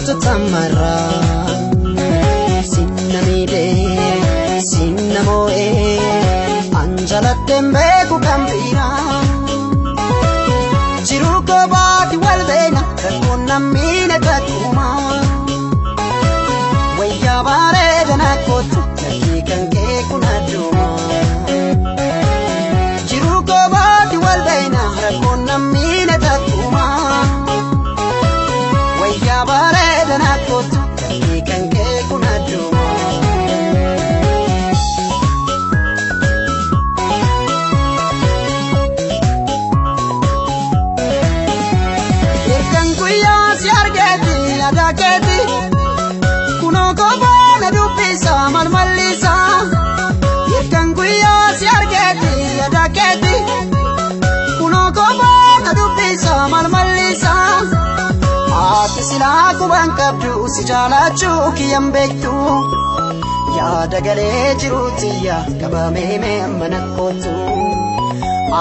guutu tamarra sinnamide sinnamoe anjalatten beeku kambira jiru ko baati walbeena rakkoon nammine takuma wayya bareedana kootu lakkii kan kee kun adduma jiru ko baati walbeena rakkoon nammine takuma wayya bareedana kootu lakkii kan kee kun adduma Adaketi kuno kobana dubisa malmalisa yekanguya si argeti adaketi kuno kobana dubisa malmalisa ati sila kuban kabdu si jalachu kiyambektu ya dagale jirutiya kabame me manakotu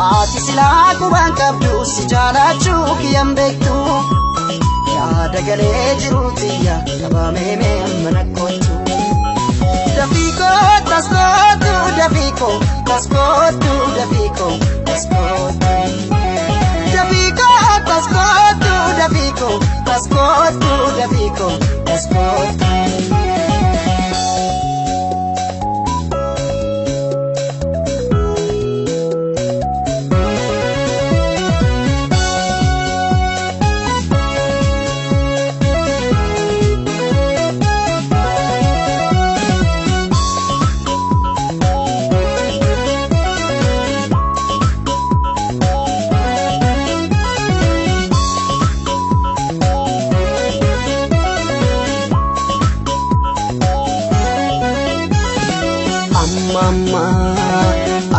ati sila kuban kabdu si jalachu kiyambektu dagale jiruutiya kabame me manakotu dafiko taskotu dafiko taskotu dafiko taskotu dafiko taskotu dafiko taskotu dafiko taskotu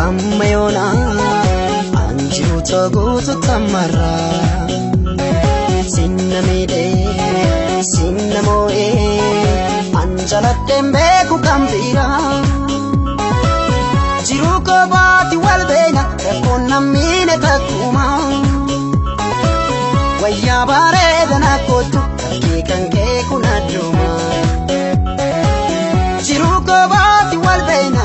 amma yona anjiru togutu tamarra sinnamide sinnamoe anjalatten beeku kambira jiru ko baati walbeena rakkoon nammine takuma wayya bareedana kootu lakkii kan kee kun adduma jiru ko baati walbeena